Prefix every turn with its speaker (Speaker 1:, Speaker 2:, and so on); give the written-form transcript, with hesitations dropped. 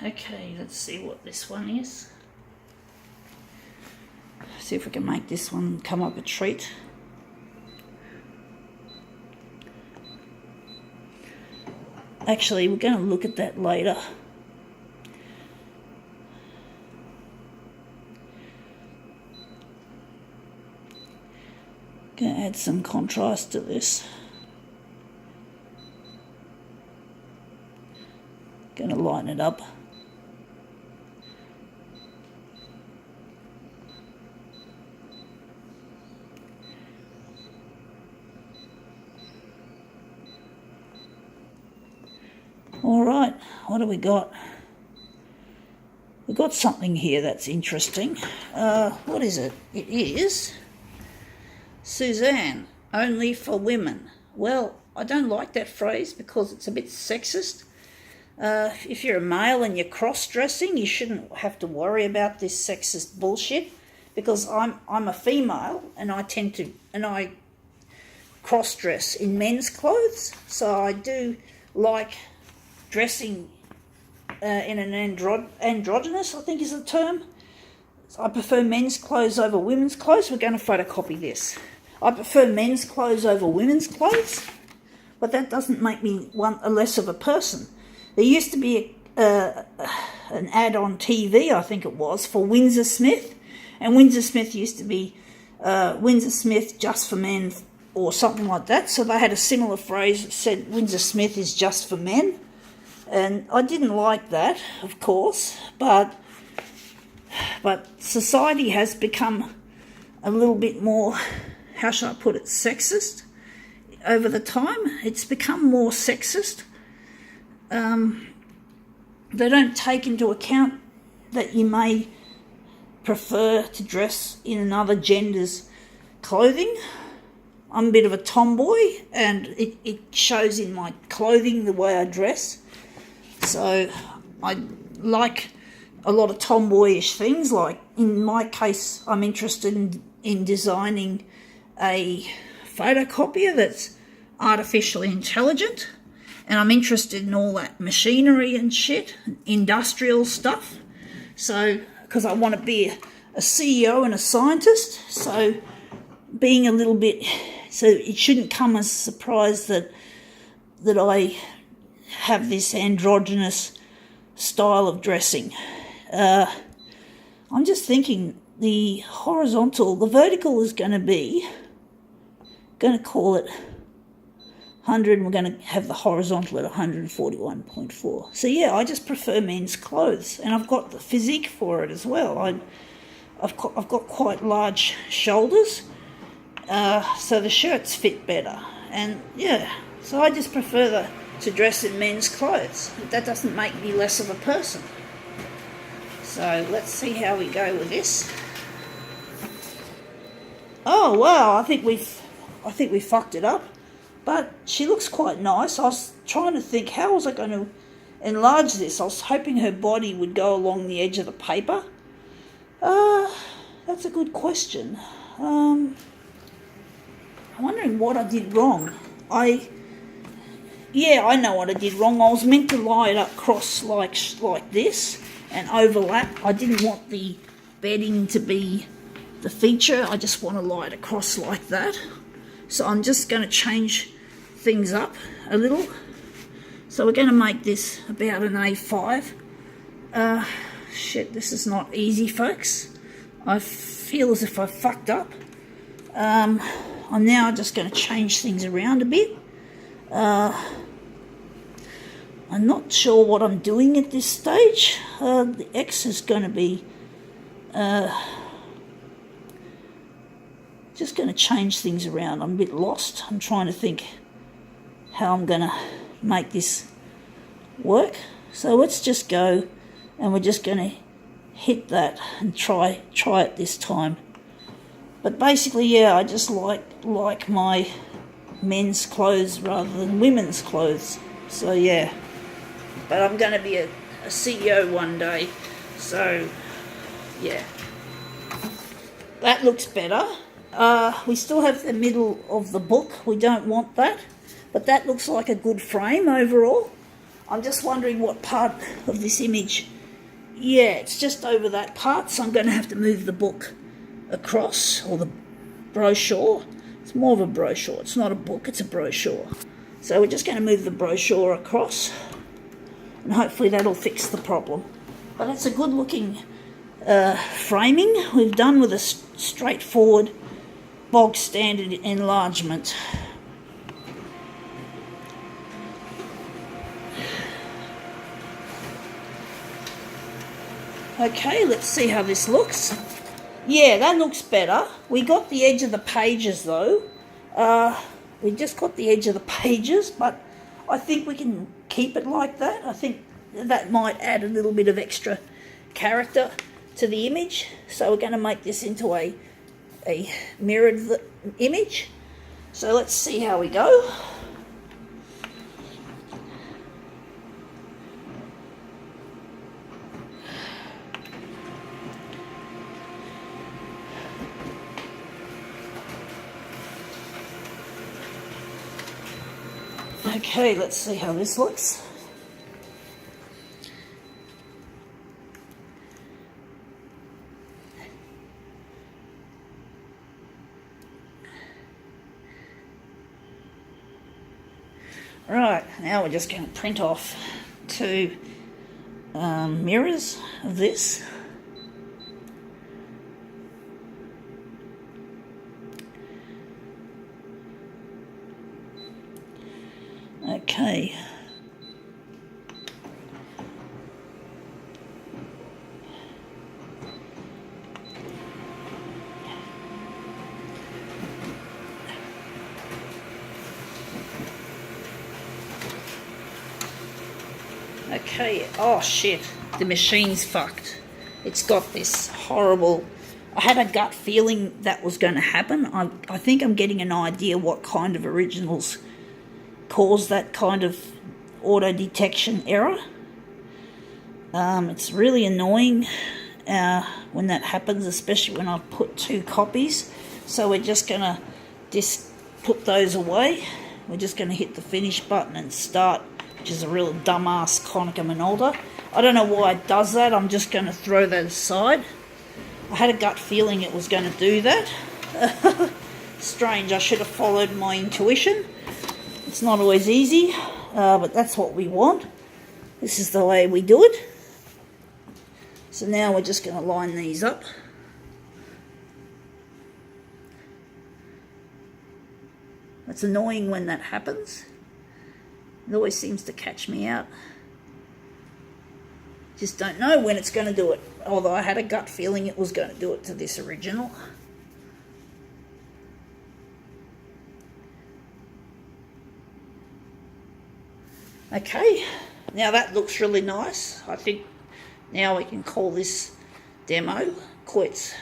Speaker 1: Okay, let's see what this one is. See if we can make this one come up a treat. Actually, we're going to look at that later. Going to add some contrast to this. Going to lighten it up. Alright, what do we got? We've got something here that's interesting. What is it? It is Suzanne, only for women. Well, I don't like that phrase because it's a bit sexist. If you're a male and you're cross-dressing, you shouldn't have to worry about this sexist bullshit, because I'm a female and I cross-dress in men's clothes, so I do like dressing in an androgynous, I think is the term. I prefer men's clothes over women's clothes. We're going to photocopy this. I prefer men's clothes over women's clothes, but that doesn't make me a less of a person. There used to be an ad on TV, I think it was, for Windsor Smith, and Windsor Smith used to be Windsor Smith just for men or something like that. So they had a similar phrase that said Windsor Smith is just for men. And I didn't like that, of course, but society has become a little bit more, how shall I put it, sexist over the time. It's become more sexist. They don't take into account that you may prefer to dress in another gender's clothing. I'm a bit of a tomboy, and it shows in my clothing, the way I dress. So I like a lot of tomboyish things. Like in my case, I'm interested in designing a photocopier that's artificially intelligent, and I'm interested in all that machinery and shit, industrial stuff. So, because I want to be a CEO and a scientist, so being a little bit, so it shouldn't come as a surprise that I have this androgynous style of dressing. I'm just thinking the vertical is going to call it 100, and we're going to have the horizontal at 141.4. So yeah, I just prefer men's clothes, and I've got the physique for it as well. I've got quite large shoulders, so the shirts fit better, and yeah, so I just prefer to dress in men's clothes. That doesn't make me less of a person. So let's see how we go with this. Oh wow, I think we fucked it up. But she looks quite nice. I was trying to think, how was I going to enlarge this? I was hoping her body would go along the edge of the paper. That's a good question. I'm wondering what I did wrong. Yeah, I know what I did wrong. I was meant to lie it across like this and overlap. I didn't want the bedding to be the feature. I just want to lie it across like that. So I'm just going to change things up a little. So we're going to make this about an A5. Shit, this is not easy, folks. I feel as if I fucked up. I'm now just going to change things around a bit. I'm not sure what I'm doing at this stage. The X is going to be just going to change things around. I'm a bit lost. I'm trying to think how I'm going to make this work. So let's just go, and we're just going to hit that and try it this time. But basically, yeah, I just like my men's clothes rather than women's clothes. So yeah, but I'm going to be a CEO one day. So yeah, that looks better. We still have the middle of the book. We don't want that, but that looks like a good frame overall. I'm just wondering what part of this image yeah, it's just over that part, so I'm going to have to move the book across, or the brochure. It's more of a brochure, it's not a book, it's a brochure. So we're just going to move the brochure across, and hopefully that'll fix the problem. But it's a good looking framing we've done with a straightforward bog standard enlargement. Okay, let's see how this looks. Yeah, that looks better. We got the edge of the pages though. We just got the edge of the pages, but I think we can keep it like that. I think that might add a little bit of extra character to the image. So we're going to make this into a mirrored image. So let's see how we go. Okay, let's see how this looks. Right, now we're just going to print off two mirrors of this. Okay. Okay, oh shit, the machine's fucked. It's got this horrible... I had a gut feeling that was going to happen. I think I'm getting an idea what kind of originals cause that kind of auto detection error. It's really annoying when that happens, especially when I've put two copies. So we're just going to put those away. We're just going to hit the finish button and start, which is a real dumbass Konica Minolta. I don't know why it does that. I'm just going to throw that aside. I had a gut feeling it was going to do that. Strange, I should have followed my intuition. It's not always easy, but that's what we want. This is the way we do it. So now we're just going to line these up. It's annoying when that happens. It always seems to catch me out. Just don't know when it's going to do it. Although I had a gut feeling it was going to do it to this original. Okay, now that looks really nice. I think now we can call this demo quits.